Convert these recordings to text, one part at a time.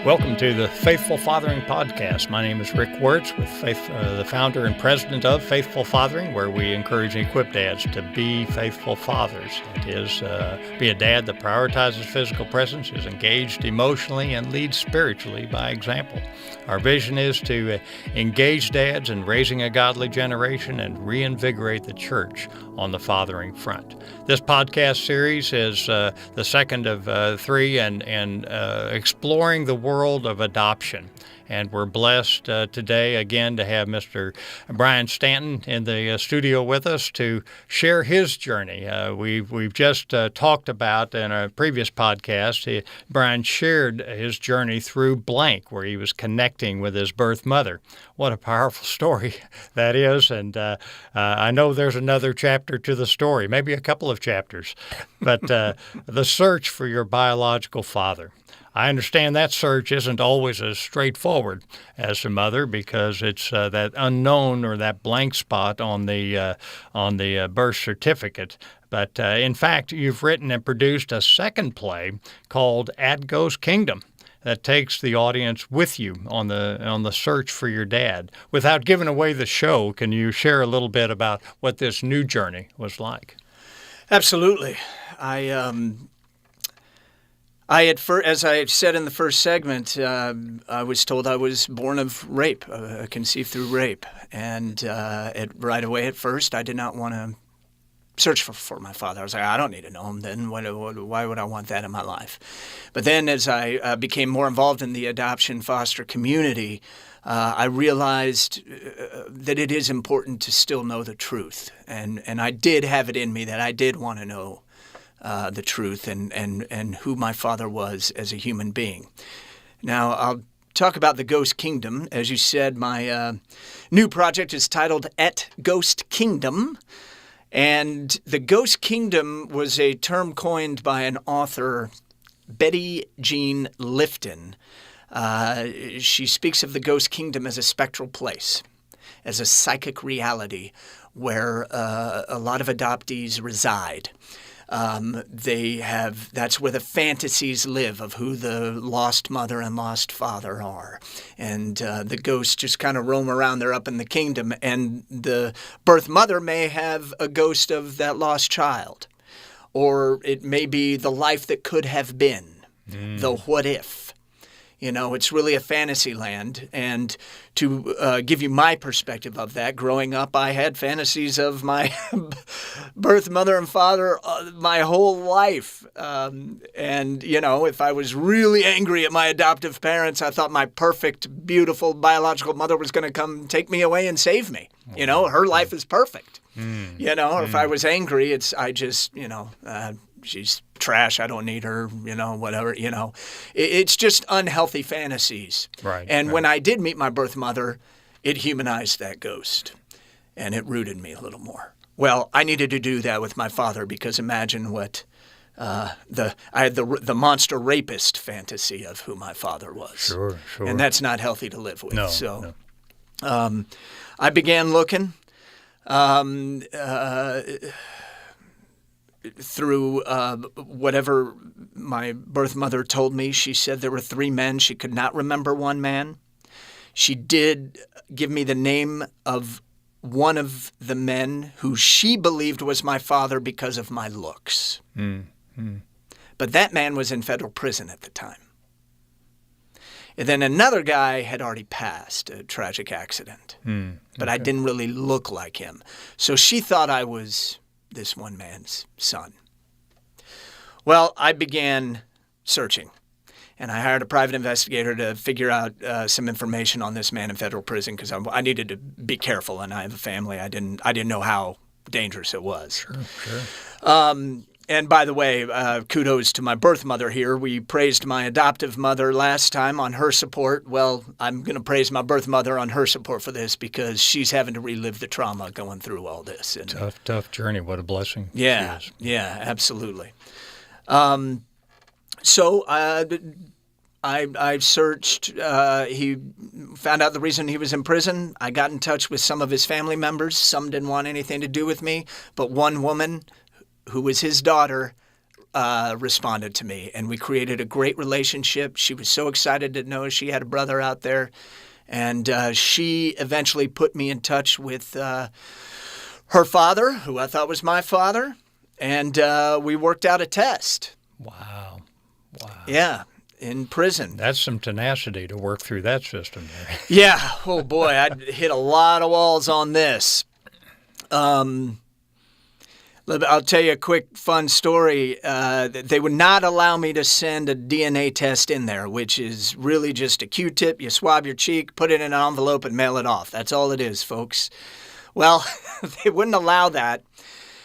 Welcome to the Faithful Fathering Podcast. My name is Rick Wertz, with the founder and president of Faithful Fathering, where we encourage and equip dads to be faithful fathers. It is be a dad that prioritizes physical presence, is engaged emotionally, and leads spiritually by example. Our vision is to engage dads in raising a godly generation and reinvigorate the church on the fathering front. This podcast series is the second of three, and exploring the world of adoption. And we're blessed today again to have Mr. Brian Stanton in the studio with us to share his journey. We've just talked about in a previous podcast, Brian shared his journey through blank, where he was connecting with his birth mother. What a powerful story that is. And I know there's another chapter to the story, maybe a couple of chapters, but the search for your biological father. I understand that search isn't always as straightforward as a mother, because it's that unknown or that blank spot on the birth certificate. But in fact, you've written and produced a second play called At Ghost Kingdom that takes the audience with you on the search for your dad. Without giving away the show, can you share a little bit about what this new journey was like? Absolutely. As I said in the first segment, I was told I was born of rape, conceived through rape. And right away at first, I did not want to search for my father. I was like, I don't need to know him then. Why would I want that in my life? But then as I became more involved in the adoption foster community, I realized that it is important to still know the truth. And I did have it in me that I did want to know the truth and who my father was as a human being. Now, I'll talk about the Ghost Kingdom. As you said, my new project is titled At Ghost Kingdom. And the Ghost Kingdom was a term coined by an author, Betty Jean Lifton. She speaks of the Ghost Kingdom as a spectral place, as a psychic reality where a lot of adoptees reside. That's where the fantasies live of who the lost mother and lost father are. And the ghosts just kind of roam around there up in the kingdom. And the birth mother may have a ghost of that lost child. Or it may be the life that could have been, the what if. You know, it's really a fantasy land. And to give you my perspective of that, growing up, I had fantasies of my birth mother and father my whole life. And, you know, if I was really angry at my adoptive parents, I thought my perfect, beautiful biological mother was going to come take me away and save me. You know, her life is perfect. You know, if I was angry, she's trash. I don't need her, you know, whatever, you know. It's just unhealthy fantasies. Right. And when I did meet my birth mother, it humanized that ghost, and it rooted me a little more. Well, I needed to do that with my father, because imagine what I had the monster rapist fantasy of who my father was. Sure. And that's not healthy to live with. No. I began looking. Through whatever my birth mother told me. She said there were 3 men. She could not remember one man. She did give me the name of one of the men who she believed was my father because of my looks. But that man was in federal prison at the time. And then another guy had already passed, a tragic accident. But I didn't really look like him. So she thought I was this one man's son. Well, I began searching, and I hired a private investigator to figure out some information on this man in federal prison, because I needed to be careful, and I have a family. I didn't know how dangerous it was. Sure. And by the way, kudos to my birth mother here. We praised my adoptive mother last time on her support. Well, I'm going to praise my birth mother on her support for this, because she's having to relive the trauma going through all this. And, tough journey. What a blessing. Yeah, absolutely. So I searched. He found out the reason he was in prison. I got in touch with some of his family members. Some didn't want anything to do with me, but one woman, who was his daughter, responded to me, and we created a great relationship. She was so excited to know she had a brother out there, and she eventually put me in touch with her father, who I thought was my father, and we worked out a test. Wow. Yeah, in prison. That's some tenacity to work through that system there. Yeah. Oh, boy, I'd hit a lot of walls on this. I'll tell you a quick fun story. They would not allow me to send a DNA test in there, which is really just a Q-tip. You swab your cheek, put it in an envelope, and mail it off. That's all it is, folks. Well, they wouldn't allow that.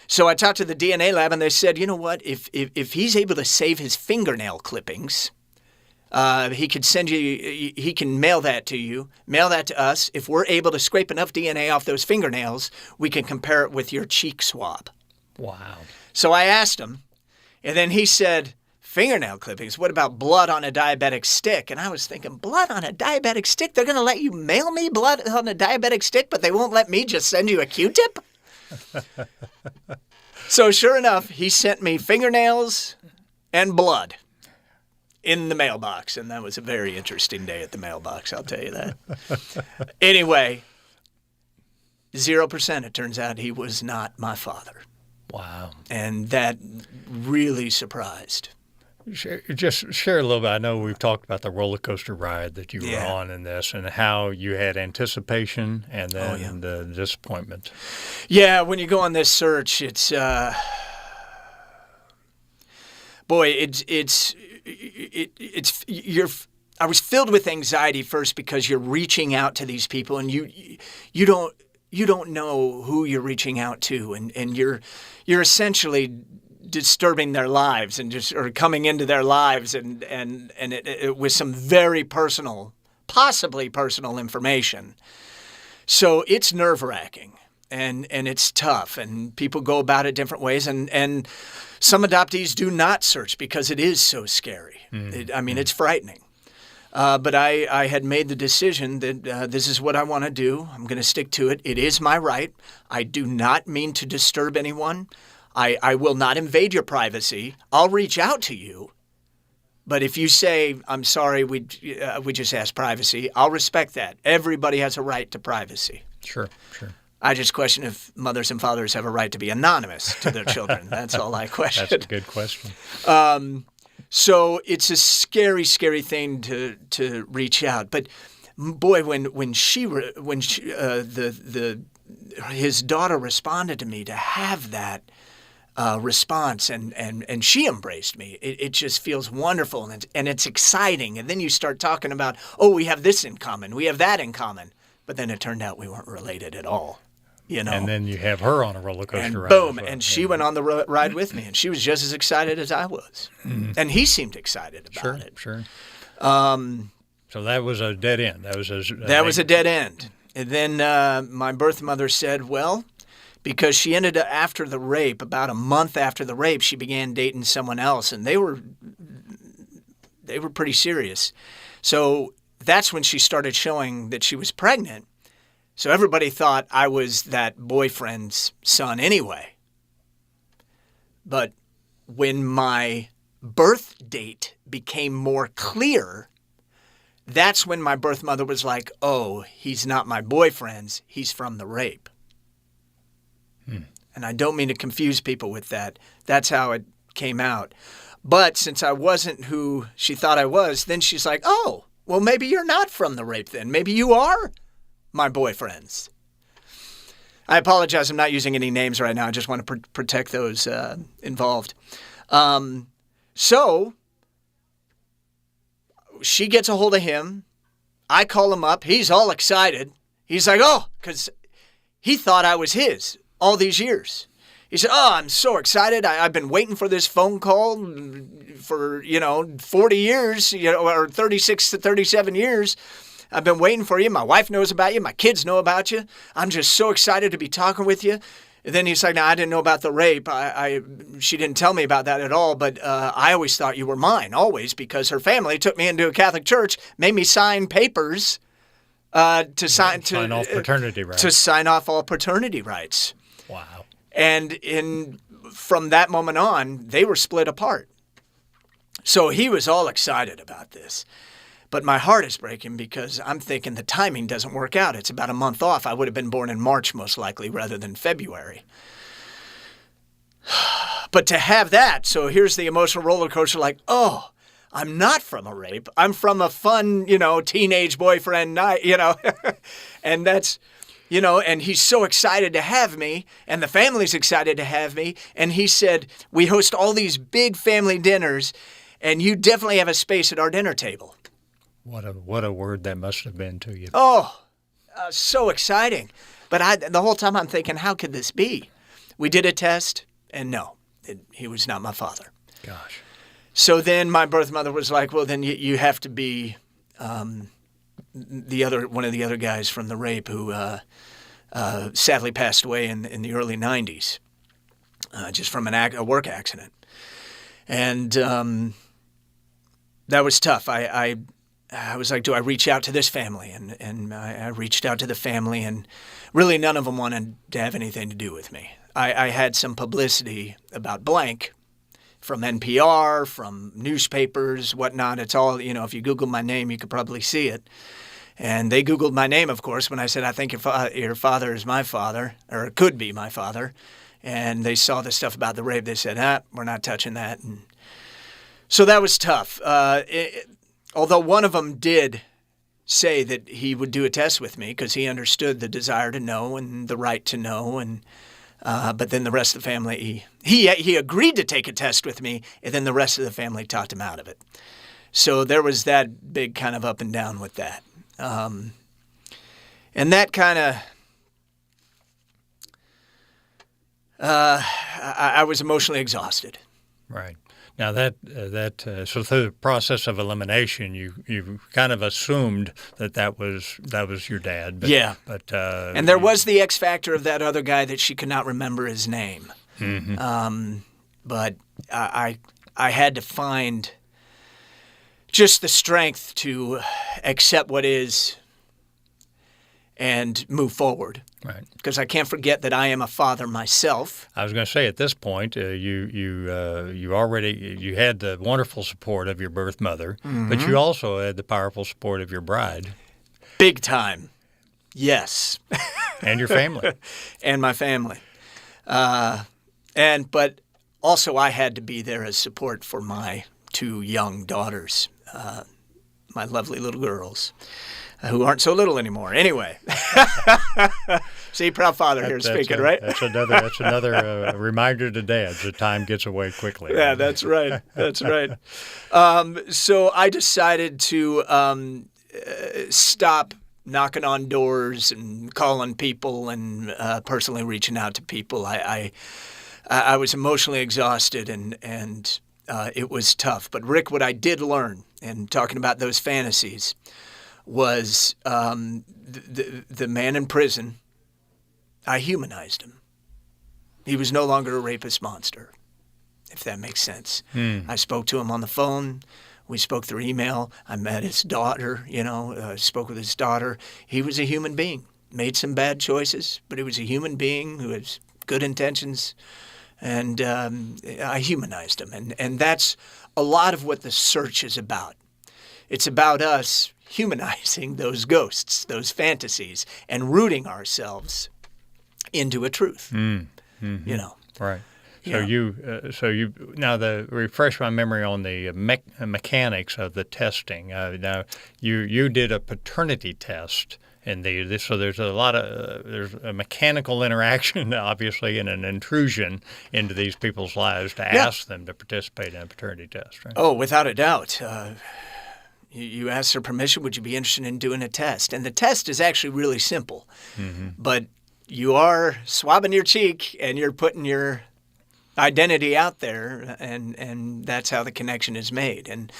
So I talked to the DNA lab, and they said, you know what? If he's able to save his fingernail clippings, he could send you. He can mail that to you. Mail that to us. If we're able to scrape enough DNA off those fingernails, we can compare it with your cheek swab. Wow. So I asked him, and then he said, fingernail clippings, what about blood on a diabetic stick? And I was thinking, blood on a diabetic stick? They're going to let you mail me blood on a diabetic stick, but they won't let me just send you a Q-tip? So sure enough, he sent me fingernails and blood in the mailbox, and that was a very interesting day at the mailbox, I'll tell you that. Anyway, 0%, it turns out he was not my father. Wow. And that really surprised. Just share a little bit. I know we've talked about the roller coaster ride that you were on in this and how you had anticipation and then the disappointment. Yeah, when you go on this search, it's I was filled with anxiety first because you're reaching out to these people and you don't know who you're reaching out to, and you're essentially disturbing their lives or coming into their lives and it with some very personal, possibly personal information. So it's nerve-wracking and it's tough, and people go about it different ways, and some adoptees do not search because it is so scary. It's frightening. But I had made the decision that this is what I want to do. I'm going to stick to it. It is my right. I do not mean to disturb anyone. I will not invade your privacy. I'll reach out to you. But if you say, I'm sorry, we just asked privacy, I'll respect that. Everybody has a right to privacy. Sure. I just question if mothers and fathers have a right to be anonymous to their children. That's all I question. That's a good question. So it's a scary, scary thing to reach out. But boy, when his daughter responded to me, to have that response and she embraced me, it just feels wonderful and it's exciting. And then you start talking about, we have this in common, we have that in common. But then it turned out we weren't related at all. And then you have her on a roller coaster ride. Boom, and she went on the ride with me, and she was just as excited as I was. Mm-hmm. And he seemed excited about it. Sure. So that was a dead end. That was a dead end. And then my birth mother said, well, because she ended up, after the rape, about a month after the rape, she began dating someone else, and they were pretty serious. So that's when she started showing that she was pregnant. So everybody thought I was that boyfriend's son anyway. But when my birth date became more clear, that's when my birth mother was like, he's not my boyfriend's, he's from the rape. And I don't mean to confuse people with that. That's how it came out. But since I wasn't who she thought I was, then she's like, well, maybe you're not from the rape then. Maybe you are my boyfriends. I apologize. I'm not using any names right now. I just want to protect those involved. So she gets a hold of him. I call him up. He's all excited. He's like, because he thought I was his all these years. He said, I'm so excited. I've been waiting for this phone call for, 40 years, or 36 to 37 years. I've been waiting for you. My wife knows about you. My kids know about you. I'm just so excited to be talking with you. And then he's like, no, I didn't know about the rape. She didn't tell me about that at all, but I always thought you were mine, always, because her family took me into a Catholic church, made me sign papers to sign off paternity rights. To sign off all paternity rights. Wow. And in from that moment on, they were split apart. So he was all excited about this. But my heart is breaking because I'm thinking the timing doesn't work out. It's about a month off. I would have been born in March most likely rather than February. But to have that, so here's the emotional roller coaster like, oh, I'm not from a rape. I'm from a fun, teenage boyfriend night, and that's, and he's so excited to have me, and the family's excited to have me. And he said, we host all these big family dinners, and you definitely have a space at our dinner table. What a word that must have been to you. Oh, so exciting. But the whole time I'm thinking, how could this be? We did a test, and no, he was not my father. Gosh. So then my birth mother was like, well, then you have to be one of the other guys from the rape who sadly passed away in the early 90s, just from a work accident. And that was tough. I was like, do I reach out to this family? And I reached out to the family, and really none of them wanted to have anything to do with me. I had some publicity about blank from NPR, from newspapers, whatnot. It's all, if you Google my name, you could probably see it. And they Googled my name, of course, when I said, I think your father is my father, or could be my father. And they saw the stuff about the rape. They said, we're not touching that. And so that was tough. Although one of them did say that he would do a test with me because he understood the desire to know and the right to know. And but then the rest of the family, he agreed to take a test with me, and then the rest of the family talked him out of it. So there was that big kind of up and down with that. And that kind of, I was emotionally exhausted. Right. Now so through the process of elimination, you kind of assumed that was your dad. But, yeah. But and there was the X factor of that other guy that she could not remember his name. Mm-hmm. But I had to find just the strength to accept what is and move forward. Right. Because I can't forget that I am a father myself. I was going to say at this point, you had the wonderful support of your birth mother, mm-hmm. but you also had the powerful support of your bride. Big time. Yes. And your family. And my family. But also I had to be there as support for my two young daughters, my lovely little girls. Who aren't so little anymore. Anyway, see, proud father here speaking, right? That's another reminder to dads that time gets away quickly. Yeah, that's right. That's right. So I decided to stop knocking on doors and calling people and personally reaching out to people. I was emotionally exhausted and it was tough. But Rick, what I did learn, and talking about those fantasies, was the man in prison. I humanized him. He was no longer a rapist monster, if that makes sense. I spoke to him on the phone. We spoke through email. I met his daughter, spoke with his daughter. He was a human being, made some bad choices, but he was a human being who has good intentions. And I humanized him. And that's a lot of what the search is about. It's about us humanizing those ghosts, those fantasies, and rooting ourselves into a truth. Mm-hmm. Right. So Yeah. you now refresh my memory on the mechanics of the testing. Now you did a paternity test. So there's there's a mechanical interaction, obviously, and an intrusion into these people's lives to ask them to participate in a paternity test, right? Oh, without a doubt. You ask their permission, would you be interested in doing a test? And the test is actually really simple. Mm-hmm. But you are swabbing your cheek and you're putting your identity out there, and that's how the connection is made. And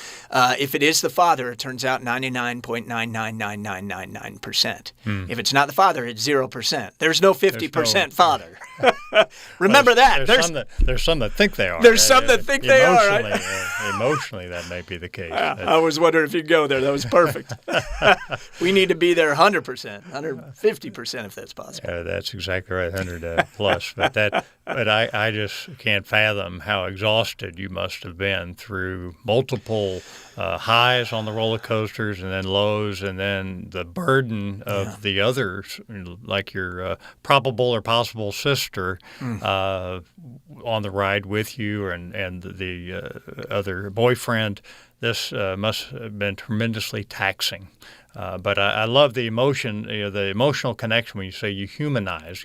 if it is the father, it turns out 99.999999%. If it's not the father, it's 0%. There's no 50% father. Remember that. There's some that think they are. There's some that think they are. Right? Emotionally, that may be the case. I was wondering if you'd go there. That was perfect. We need to be there 100%, 150% if that's possible. That's exactly right, 100 plus. But I just can't fathom how exhausted you must have been through multiple highs on the roller coasters and then lows, and then the burden of the others, like your probable or possible sister on the ride with you, and the other boyfriend. This must have been tremendously taxing. But I love the emotion, the emotional connection when you say you humanize.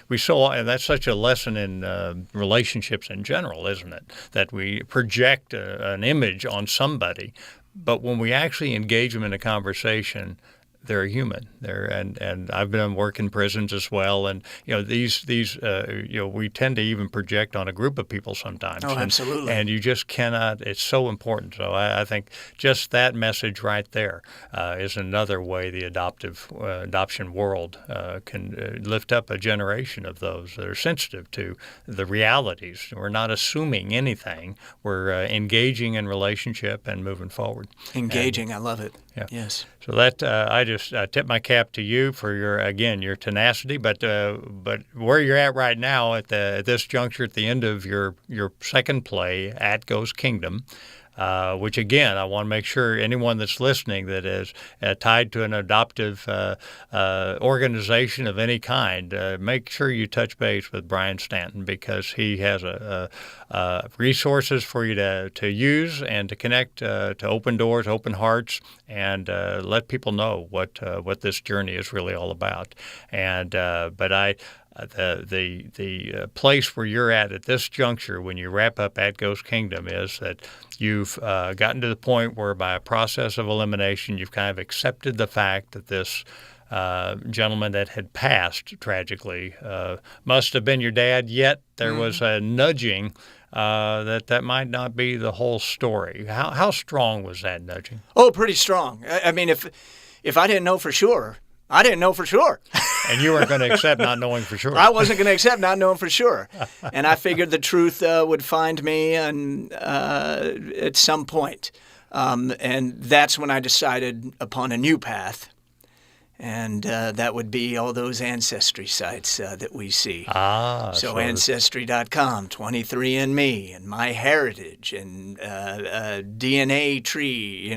We saw, and that's such a lesson in relationships in general, isn't it? That we project an image on somebody, but when we actually engage them in a conversation, they're human. And I've been working in prisons as well, and these we tend to even project on a group of people sometimes. Oh, absolutely. And you just cannot. It's so important. So I think just that message right there is another way the adoption world can lift up a generation of those that are sensitive to the realities. We're not assuming anything. We're engaging in relationship and moving forward. Engaging, I love it. Yeah. Yes. So that I just tip my cap to you for your tenacity, but where you're at right now at this juncture, at the end of your second play, At Goes Kingdom, which again I want to make sure anyone that's listening that is tied to an adoptive organization of any kind, make sure you touch base with Brian Stanton, because he has resources for you to use and to connect, to open doors, open hearts, and let people know what this journey is really all about. And the place where you're at this juncture when you wrap up At Goes Kingdom is that you've gotten to the point where by a process of elimination you've kind of accepted the fact that this gentleman that had passed tragically must have been your dad, yet there was a nudging that might not be the whole story. How strong was that nudging? Oh, pretty strong. I mean, if I didn't know for sure, I didn't know for sure. And you weren't going to accept not knowing for sure. I wasn't going to accept not knowing for sure. And I figured the truth would find me at some point. And that's when I decided upon a new path. And that would be all those ancestry sites that we see. So Ancestry.com, 23andMe, and MyHeritage, and DNA Tree,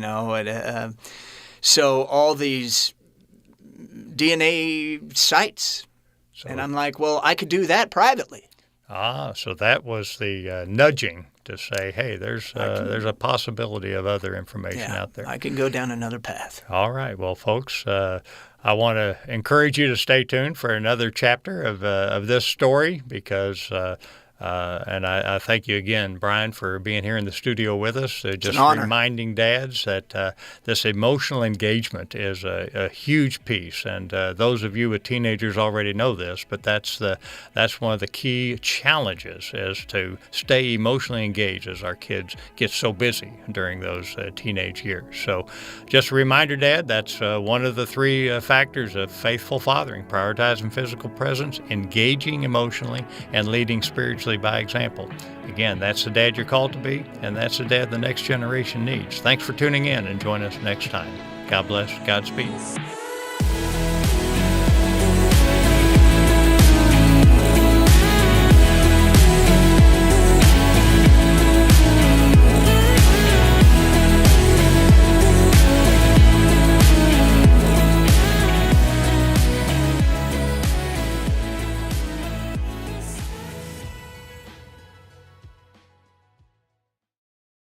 so all these DNA sites. And I'm like, well, I could do that privately. So that was the nudging to say, hey, there's a possibility of other information out there. I can go down another path. All right. Well, folks, I want to encourage you to stay tuned for another chapter of this story, because and I thank you again, Brian, for being here in the studio with us. Just reminding dads that this emotional engagement is a huge piece, and those of you with teenagers already know this, but that's one of the key challenges, is to stay emotionally engaged as our kids get so busy during those teenage years. So just a reminder, Dad, that's one of the three factors of faithful fathering: prioritizing physical presence, engaging emotionally, and leading spiritually by example. Again, that's the dad you're called to be, and that's the dad the next generation needs. Thanks for tuning in, and join us next time. God bless. Godspeed.